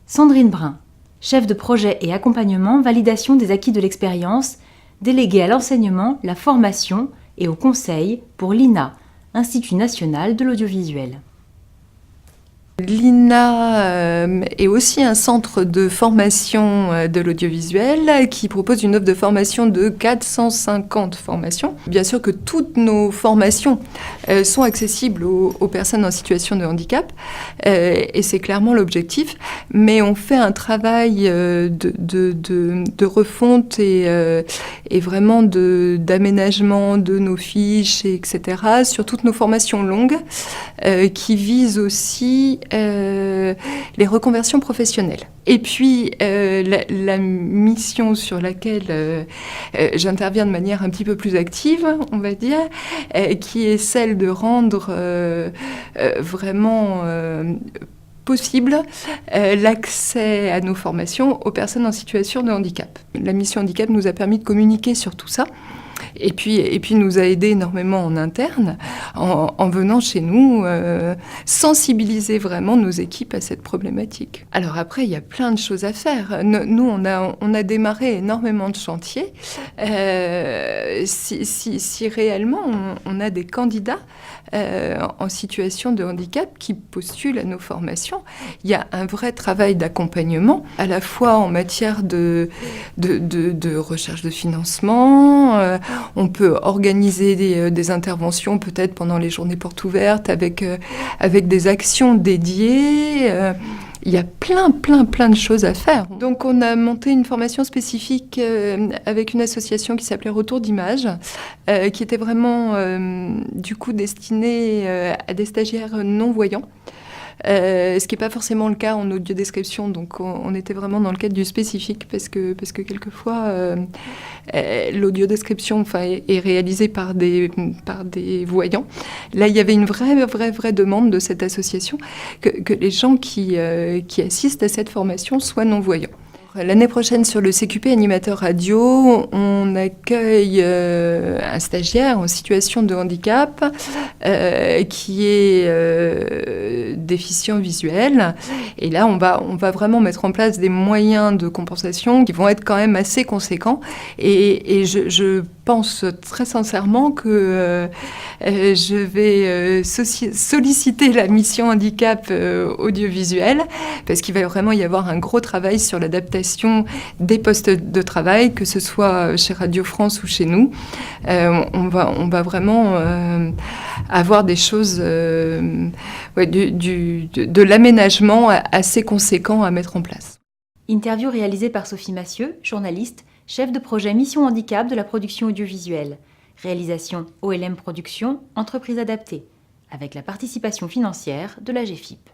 Sandrine Brun, chef de projet et accompagnement validation des acquis de l'expérience, déléguée à l'enseignement, la formation et au conseil pour l'INA, Institut national de l'audiovisuel. L'INA est aussi un centre de formation de l'audiovisuel qui propose une offre de formation de 450 formations. Bien sûr que toutes nos formations sont accessibles aux personnes en situation de handicap et c'est clairement l'objectif, mais on fait un travail de refonte et vraiment d'aménagement de nos fiches, etc., sur toutes nos formations longues qui visent aussi les reconversions professionnelles. Et puis, la mission sur laquelle j'interviens de manière un petit peu plus active, on va dire, qui est celle de rendre vraiment possible l'accès à nos formations aux personnes en situation de handicap. La mission handicap nous a permis de communiquer sur tout ça. Et puis nous a aidé énormément en interne, en venant chez nous sensibiliser vraiment nos équipes à cette problématique. Alors après, il y a plein de choses à faire. Nous, on a démarré énormément de chantiers. Si réellement on a des candidats en situation de handicap qui postulent à nos formations, il y a un vrai travail d'accompagnement, à la fois en matière de recherche de financement. On peut organiser des interventions peut-être pendant les journées portes ouvertes avec des actions dédiées. Il y a plein de choses à faire. Donc on a monté une formation spécifique avec une association qui s'appelait Retour d'Image, qui était vraiment du coup destinée à des stagiaires non-voyants. Ce qui n'est pas forcément le cas en audiodescription, donc on était vraiment dans le cadre du spécifique parce que quelquefois l'audiodescription est réalisée par des voyants. Là, il y avait une vraie demande de cette association que les gens qui assistent à cette formation soient non-voyants. L'année prochaine, sur le CQP Animateur Radio, on accueille un stagiaire en situation de handicap qui est déficient visuel. Et là, on va vraiment mettre en place des moyens de compensation qui vont être quand même assez conséquents. Et je pense très sincèrement que je vais solliciter la mission handicap audiovisuel parce qu'il va vraiment y avoir un gros travail sur l'adaptation des postes de travail, que ce soit chez Radio France ou chez nous. On va vraiment avoir des choses, de l'aménagement assez conséquent à mettre en place. Interview réalisée par Sophie Massieu, journaliste, chef de projet Mission Handicap de la production audiovisuelle. Réalisation OLM Productions, entreprise adaptée, avec la participation financière de la GFIP.